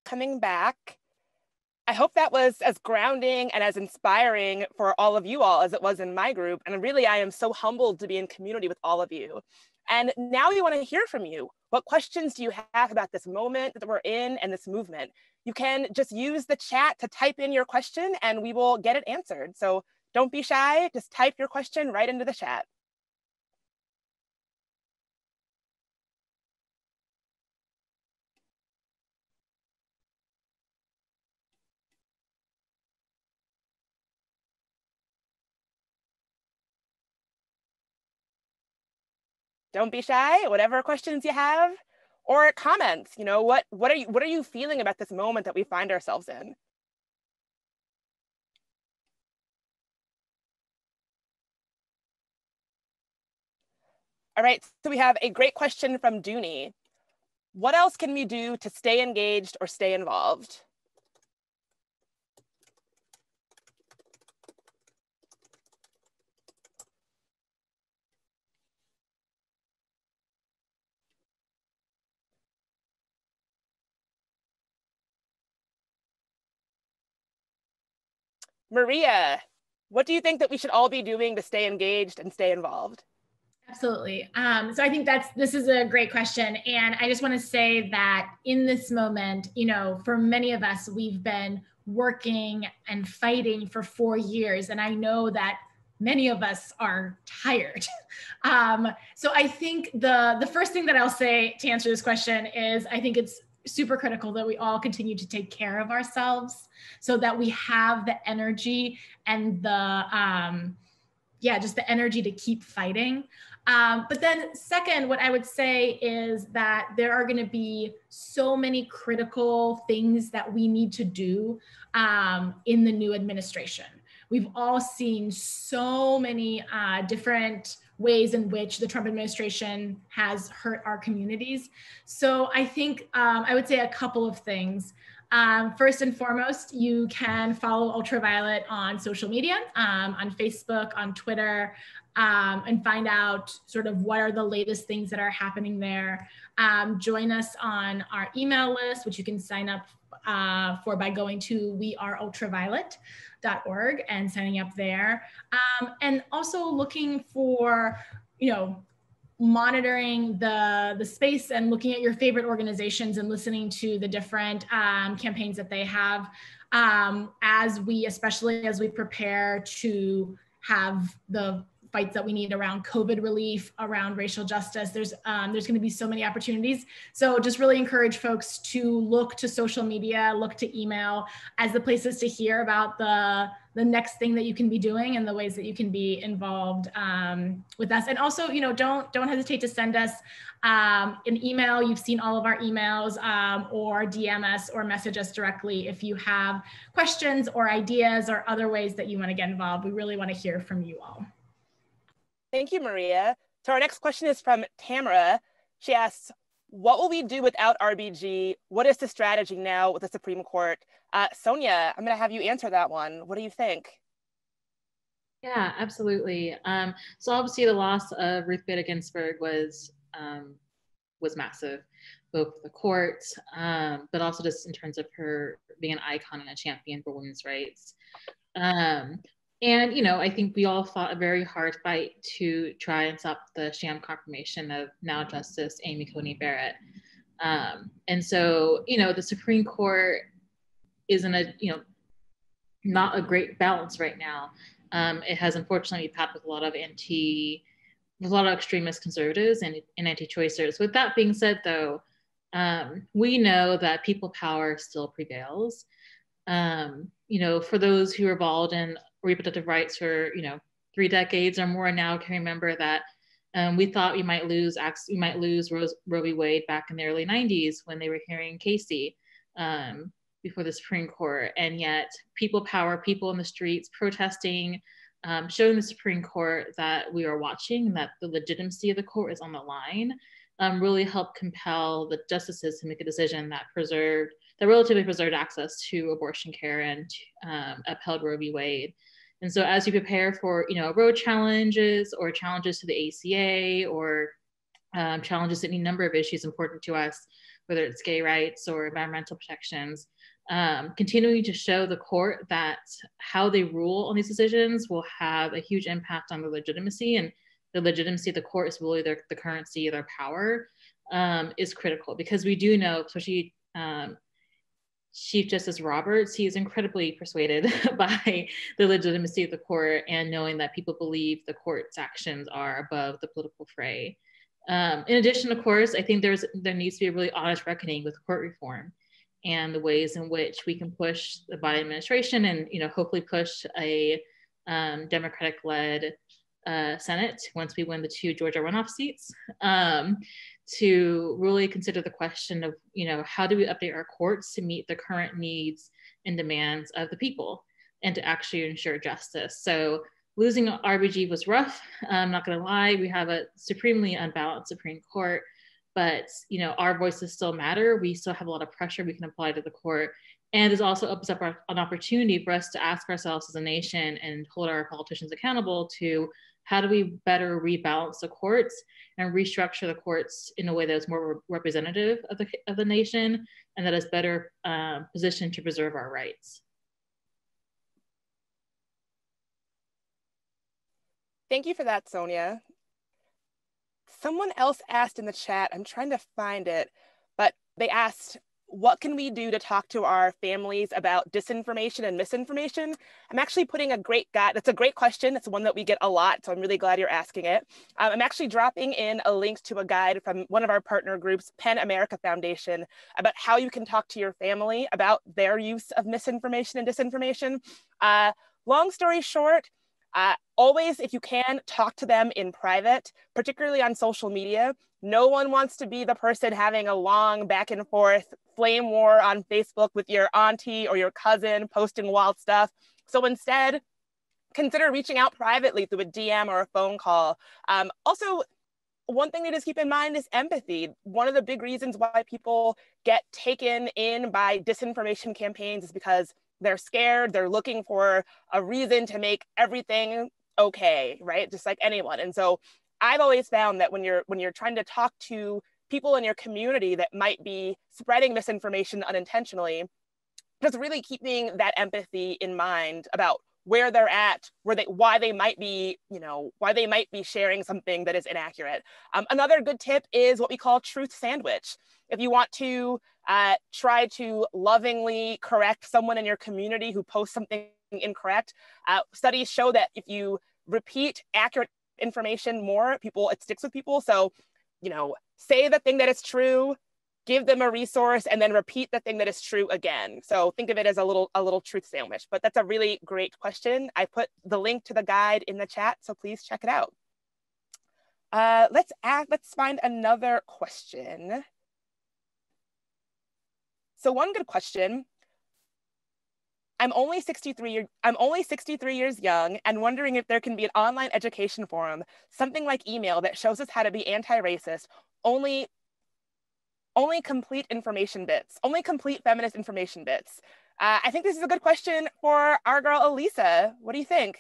Coming back. I hope that was as grounding and as inspiring for all of you all as it was in my group. And really, I am so humbled to be in community with all of you. And now we want to hear from you. What questions do you have about this moment that we're in and this movement? You can just use the chat to type in your question and we will get it answered. So don't be shy, just type your question right into the chat. Don't be shy, whatever questions you have, or comments, you know, what are you feeling about this moment that we find ourselves in? All right, so we have a great question from Dooney. What else can we do to stay engaged or stay involved? Maria, what do you think that we should all be doing to stay engaged and stay involved? Absolutely. So I think this is a great question. And I just want to say that in this moment, you know, for many of us, we've been working and fighting for 4 years. And I know that many of us are tired. So I think the first thing that I'll say to answer this question is I think it's super critical that we all continue to take care of ourselves so that we have the energy and the, just the energy to keep fighting. But then second, what I would say is that there are going to be so many critical things that we need to do in the new administration. We've all seen so many different ways in which the Trump administration has hurt our communities. So I think I would say a couple of things. First and foremost, you can follow UltraViolet on social media, on Facebook, on Twitter, and find out sort of what are the latest things that are happening there. Join us on our email list, which you can sign up for by going to weareultraviolet.org and signing up there. And also looking for, you know, monitoring the space and looking at your favorite organizations and listening to the different campaigns that they have especially as we prepare to have the fights that we need around COVID relief, around racial justice. There's going to be so many opportunities. So just really encourage folks to look to social media, look to email as the places to hear about the the next thing that you can be doing and the ways that you can be involved with us. And also, don't hesitate to send us an email. You've seen all of our emails, or DM us or message us directly if you have questions or ideas or other ways that you want to get involved. We really want to hear from you all. Thank you, Maria. So our next question is from Tamara. She asks, what will we do without RBG? What is the strategy now with the Supreme Court? Sonia, I'm going to have you answer that one. What do you think? Yeah, absolutely. So obviously the loss of Ruth Bader Ginsburg was massive, both for the court, but also just in terms of her being an icon and a champion for women's rights. And, I think we all fought a very hard fight to try and stop the sham confirmation of now Justice Amy Coney Barrett. And so, the Supreme Court is in not a great balance right now. It has unfortunately been packed with a lot of extremist conservatives and anti-choicers. With that being said, though, we know that people power still prevails. For those who are involved in reproductive rights for 3 decades or more now can remember that we thought we might lose Roe v. Wade back in the early 90s when they were hearing Casey before the Supreme Court, and yet people power, people in the streets protesting, showing the Supreme Court that we are watching and that the legitimacy of the court is on the line, really helped compel the justices to make a decision that relatively preserved access to abortion care and upheld Roe v. Wade. And so as you prepare for, road challenges or challenges to the ACA or challenges to any number of issues important to us, whether it's gay rights or environmental protections, continuing to show the court that how they rule on these decisions will have a huge impact on the legitimacy, and the legitimacy of the court is really the currency of their power, is critical, because we do know, especially Chief Justice Roberts, he is incredibly persuaded by the legitimacy of the court and knowing that people believe the court's actions are above the political fray. In addition, of course, I think there needs to be a really honest reckoning with court reform and the ways in which we can push the Biden administration and hopefully push a Democratic-led Senate once we win the 2 Georgia runoff seats, to really consider the question of, how do we update our courts to meet the current needs and demands of the people and to actually ensure justice. So losing RBG was rough. I'm not going to lie. We have a supremely unbalanced Supreme Court, but our voices still matter. We still have a lot of pressure we can apply to the court. And this also opens up an opportunity for us to ask ourselves as a nation and hold our politicians accountable to how do we better rebalance the courts and restructure the courts in a way that is more representative of the nation and that is better positioned to preserve our rights. Thank you for that, Sonia. Someone else asked in the chat, I'm trying to find it, but they asked, what can we do to talk to our families about disinformation and misinformation? I'm actually putting a great guide. That's a great question. It's one that we get a lot, so I'm really glad you're asking it. I'm actually dropping in a link to a guide from one of our partner groups, PEN America Foundation, about how you can talk to your family about their use of misinformation and disinformation. Long story short, always, if you can, talk to them in private, particularly on social media. No one wants to be the person having a long back and forth flame war on Facebook with your auntie or your cousin posting wild stuff. So instead, consider reaching out privately through a DM or a phone call. Also, one thing to just keep in mind is empathy. One of the big reasons why people get taken in by disinformation campaigns is because they're scared, they're looking for a reason to make everything okay, right? Just like anyone. And so I've always found that when you're trying to talk to people in your community that might be spreading misinformation unintentionally, just really keeping that empathy in mind about where they're at, why they might be sharing something that is inaccurate. Another good tip is what we call truth sandwich. If you want to try to lovingly correct someone in your community who posts something incorrect, studies show that if you repeat accurate information more, it sticks with people. So, say the thing that is true, give them a resource and then repeat the thing that is true again. So think of it as a little truth sandwich, but that's a really great question. I put the link to the guide in the chat, so please check it out. Let's find another question. So one good question. I'm only 63 years young and wondering if there can be an online education forum, something like email, that shows us how to be anti-racist, only complete information bits, only complete feminist information bits. I think this is a good question for our girl, Elisa. What do you think?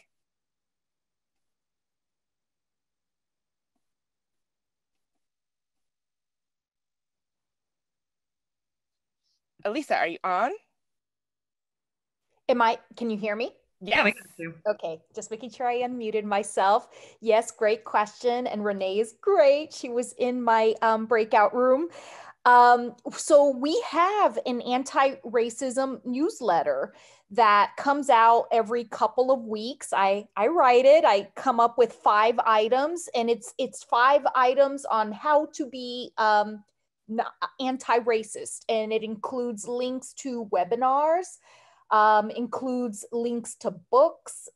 Elisa, are you on? Can you hear me? Yes. Yeah, we got you. Okay, just making sure I unmuted myself. Yes, great question. And Renee is great. She was in my breakout room. So we have an anti-racism newsletter that comes out every couple of weeks. I write it. I come up with 5 items, and it's 5 items on how to be anti-racist, and it includes links to webinars, includes links to books,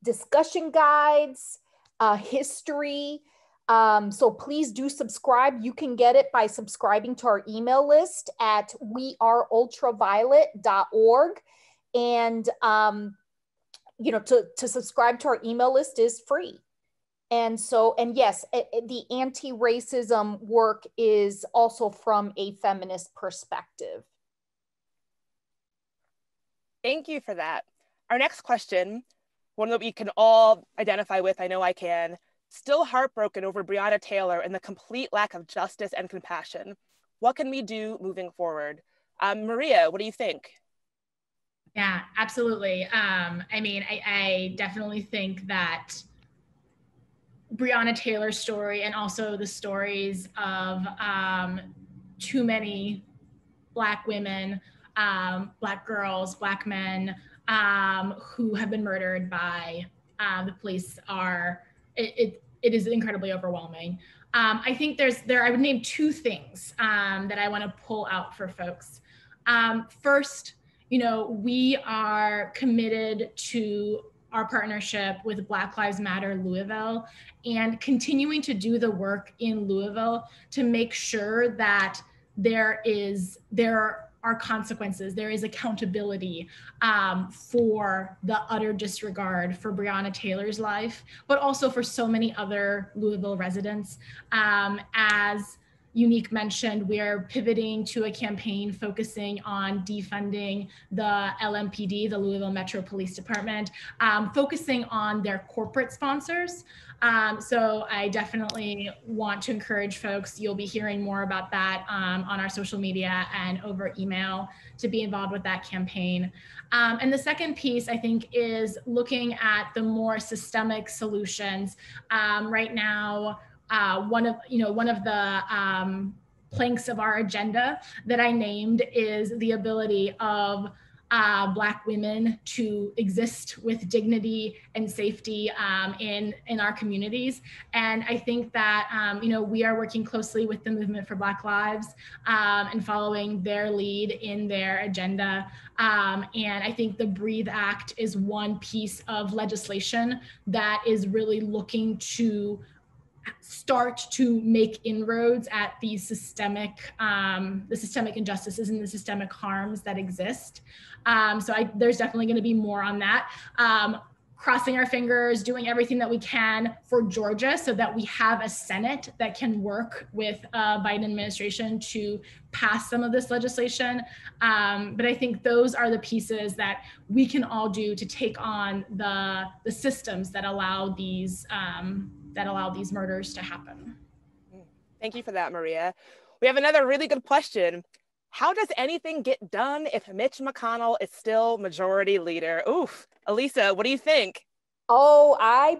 discussion guides, history. So please do subscribe. You can get it by subscribing to our email list at weareultraviolet.org. And, to subscribe to our email list is free. And yes, the anti-racism work is also from a feminist perspective. Thank you for that. Our next question, one that we can all identify with, I know I can. Still heartbroken over Breonna Taylor and the complete lack of justice and compassion. What can we do moving forward? Maria, what do you think? Yeah, absolutely. I definitely think that Breonna Taylor's story, and also the stories of too many Black women, Black girls, Black men who have been murdered by the police, it is incredibly overwhelming. I think I would name 2 things that I want to pull out for folks. First, we are committed to our partnership with Black Lives Matter Louisville, and continuing to do the work in Louisville to make sure that there are consequences, there is accountability for the utter disregard for Breonna Taylor's life, but also for so many other Louisville residents. As Unique mentioned, we are pivoting to a campaign focusing on defunding the LMPD, the Louisville Metro Police Department, focusing on their corporate sponsors. So I definitely want to encourage folks, you'll be hearing more about that on our social media and over email, to be involved with that campaign. And the second piece, I think, is looking at the more systemic solutions. Right now, one of the planks of our agenda that I named is the ability of Black women to exist with dignity and safety in our communities. And I think that, we are working closely with the Movement for Black Lives and following their lead in their agenda. And I think the Breathe Act is one piece of legislation that is really looking to start to make inroads at these systemic injustices and the systemic harms that exist. So there's definitely going to be more on that. Crossing our fingers, doing everything that we can for Georgia so that we have a Senate that can work with Biden administration to pass some of this legislation. But I think those are the pieces that we can all do to take on the systems that allow these murders to happen. Thank you for that, Maria. We have another really good question. How does anything get done if Mitch McConnell is still majority leader? Oof, Elisa, what do you think? Oh, I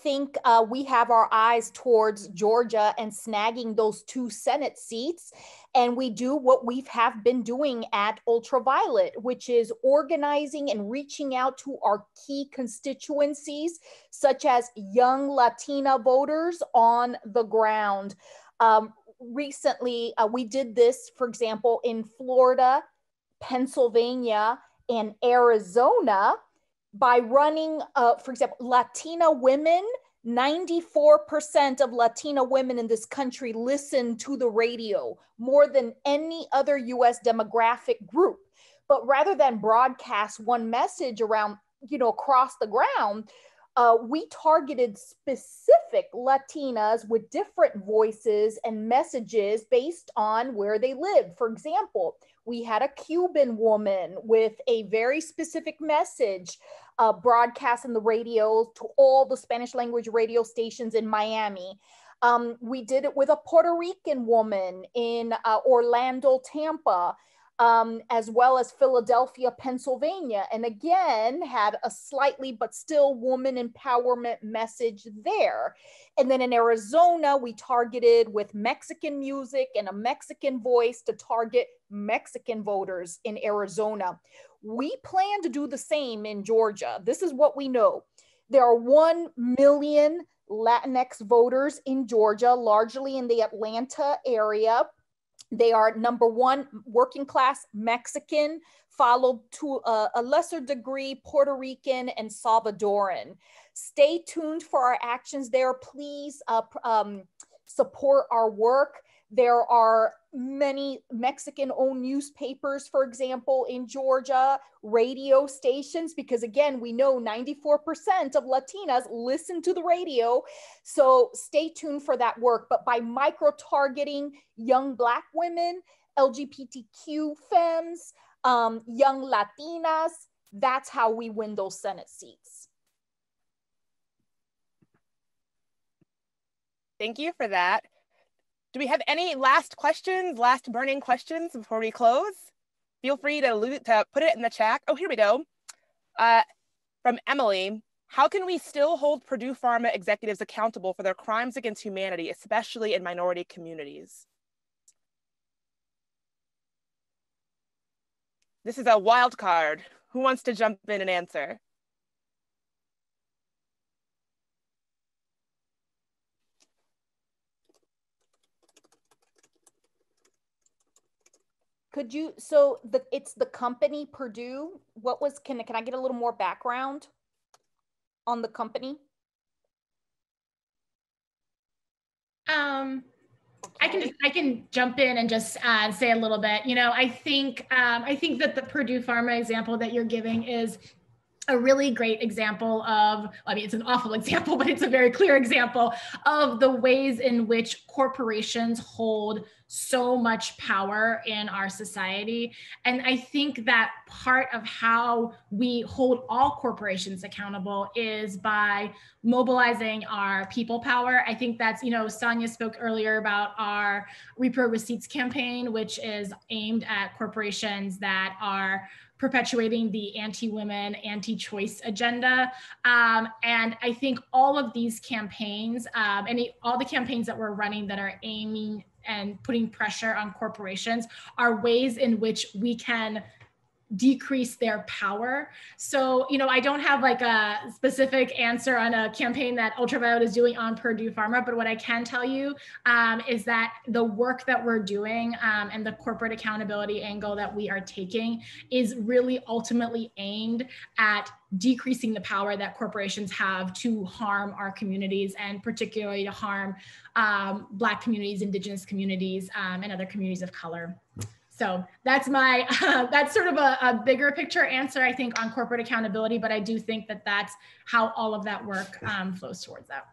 think we have our eyes towards Georgia and snagging those 2 Senate seats. And we do what we have been doing at UltraViolet, which is organizing and reaching out to our key constituencies, such as young Latina voters on the ground. recently, we did this, for example, in Florida, Pennsylvania, and Arizona by running, for example, Latina women. 94% of Latina women in this country listen to the radio more than any other US demographic group. But rather than broadcast one message around, across the ground, we targeted specific Latinas with different voices and messages based on where they lived. For example, we had a Cuban woman with a very specific message broadcast on the radio to all the Spanish language radio stations in Miami. We did it with a Puerto Rican woman in Orlando, Tampa, as well as Philadelphia, Pennsylvania. And again, had a slightly, but still woman empowerment message there. And then in Arizona, we targeted with Mexican music and a Mexican voice to target Mexican voters in Arizona. We plan to do the same in Georgia. This is what we know. There are 1 million Latinx voters in Georgia, largely in the Atlanta area. They are number one, working class Mexican, followed to a lesser degree, Puerto Rican and Salvadoran. Stay tuned for our actions there. Please support our work. There are many Mexican-owned newspapers, for example, in Georgia, radio stations, because again, we know 94% of Latinas listen to the radio. So stay tuned for that work. But by micro-targeting young Black women, LGBTQ femmes, young Latinas, that's how we win those Senate seats. Thank you for that. Do we have any last questions, last burning questions before we close? Feel free to put it in the chat. Oh, here we go. From Emily, how can we still hold Purdue Pharma executives accountable for their crimes against humanity, especially in minority communities? This is a wild card. Who wants to jump in and answer? Could you, so it's the company Purdue. What was, can I get a little more background on the company? I can jump in and just say a little bit. I think that the Purdue Pharma example that you're giving is a really great example of, I mean, it's an awful example, but it's a very clear example of the ways in which corporations hold so much power in our society. And I think that part of how we hold all corporations accountable is by mobilizing our people power. I think that's, Sonia spoke earlier about our Repro Receipts campaign, which is aimed at corporations that are perpetuating the anti-women, anti-choice agenda. And I think all of these campaigns, all the campaigns that we're running that are aiming and putting pressure on corporations are ways in which we can decrease their power. So, I don't have like a specific answer on a campaign that UltraViolet is doing on Purdue Pharma, but what I can tell you is that the work that we're doing and the corporate accountability angle that we are taking is really ultimately aimed at decreasing the power that corporations have to harm our communities, and particularly to harm Black communities, Indigenous communities, and other communities of color. So that's that's sort of a bigger picture answer, I think, on corporate accountability, but I do think that that's how all of that work flows towards that.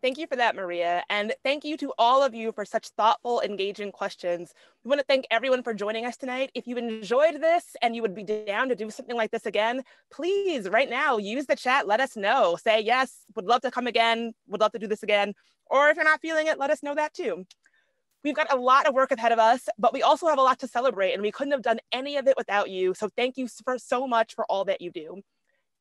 Thank you for that, Maria. And thank you to all of you for such thoughtful, engaging questions. We want to thank everyone for joining us tonight. If you enjoyed this and you would be down to do something like this again, please, right now, use the chat, let us know. Say, yes, would love to come again, would love to do this again. Or if you're not feeling it, let us know that too. We've got a lot of work ahead of us, but we also have a lot to celebrate, and we couldn't have done any of it without you. So thank you so much for all that you do.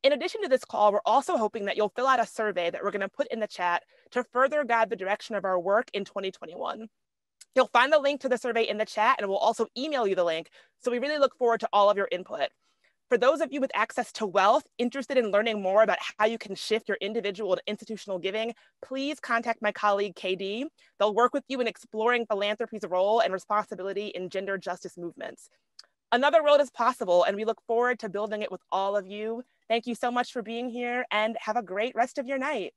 In addition to this call, we're also hoping that you'll fill out a survey that we're going to put in the chat to further guide the direction of our work in 2021. You'll find the link to the survey in the chat, and we'll also email you the link. So we really look forward to all of your input. For those of you with access to wealth, interested in learning more about how you can shift your individual to institutional giving, please contact my colleague, KD. They'll work with you in exploring philanthropy's role and responsibility in gender justice movements. Another road is possible, and we look forward to building it with all of you. Thank you so much for being here, and have a great rest of your night.